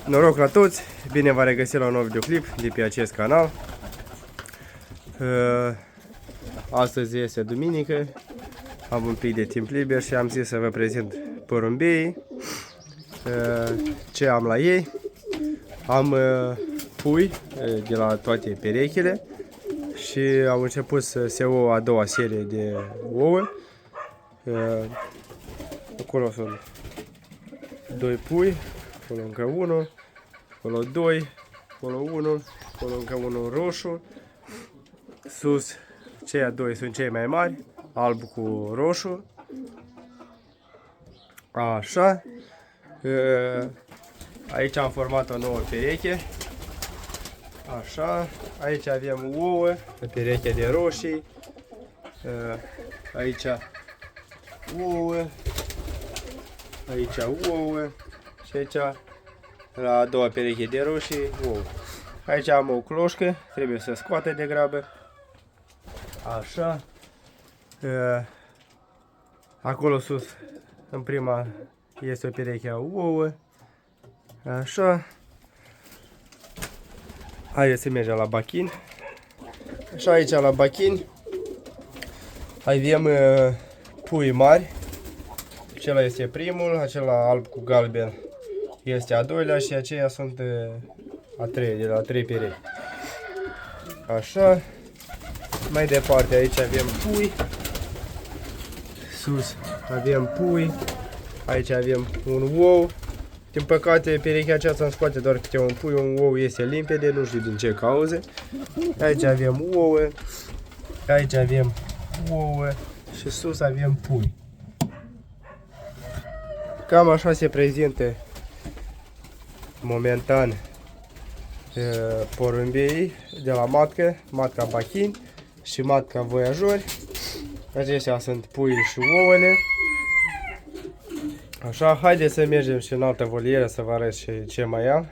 Noroc la toți, bine v-am regăsit la un nou videoclip de pe acest canal. Astăzi este duminică, am un pic de timp liber și am zis să vă prezint porumbeii, ce am la ei. Am pui de la toate perechile și am început să se ouă a doua serie de ouă. Acolo sunt 2 pui, acolo încă 1, acolo 2, acolo 1, acolo încă 1 roșu. Sus, ceia 2 sunt cei mai mari, alb cu roșu. Așa. Aici am format o nouă pereche. Așa. Aici avem ouă, pe pereche de roșii. Aici ouă. Aici ouă. Și aici, la a doua pereche de roșii, ouă. Aici am o cloșcă, trebuie să scoată de grabă. Așa. Acolo sus, în prima, este o pereche a ouă. Așa. Haideți să mergem la bachin. Așa, aici la bachin avem pui mari. Acela este primul, acela alb cu galben este a doilea și aceia sunt a treia, de la 3 perechi. Așa. Mai departe aici avem pui. Sus avem pui. Aici avem un ou. Din păcate perechea aceasta îmi scoate doar câte un pui, un ou este limpede, nu știu din ce cauze. Aici avem ouă. Aici avem ouă. Și sus avem pui. Cam așa se prezintă momentan porumbeii de la matcă, matca bachin și matca voiajori. Acestea sunt puii și ouăle. Așa, haideți să mergem și în altă volieră să vă arăt și ce mai am.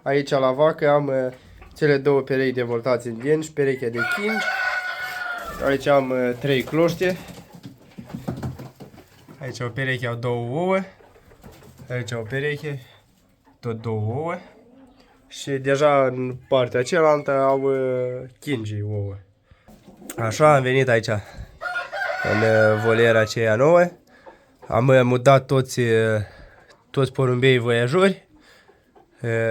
Aici la vacă am cele două perechi de voltați indieni și pereche de chingi. Aici am 3 cloște. Aici o pereche au 2 ouă. Aici o pereche, tot 2 ouă. Și deja în partea cealaltă au chingii ouă. Așa, am venit aici în voliera aceea nouă. Am mutat toți porumbeii voiajori.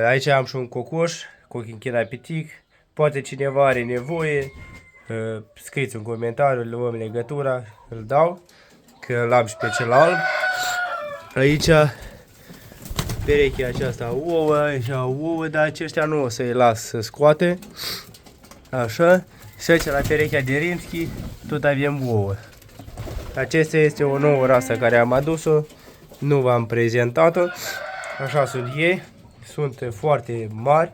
Aici am și un cocoș cu chinchina pitic. Poate cineva are nevoie, scrieți un comentariu, luăm legătura, îl dau, că l-am și pe cel alb. Aici perechea aceasta ouă, aici ouă, dar aceștia nu o să-i las să scoate. Așa. Și aici la perechea de Rimski tot avem ouă. Acesta este o nouă rasă care am adus-o, nu v-am prezentat-o. Așa sunt ei, sunt foarte mari,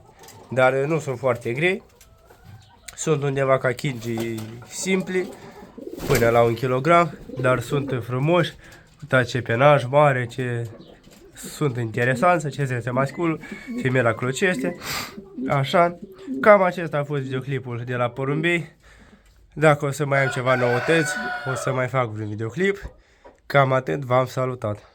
dar nu sunt foarte grei. Sunt undeva ca chingii simpli, până la 1 kg, dar sunt frumoși. Uitați ce penaj mare, ce sunt interesanți, acesta este masculul, femeia clocește. Așa, cam acesta a fost videoclipul de la porumbei. Dacă o să mai am ceva noutăți, o să mai fac un videoclip. Cam atât, v-am salutat.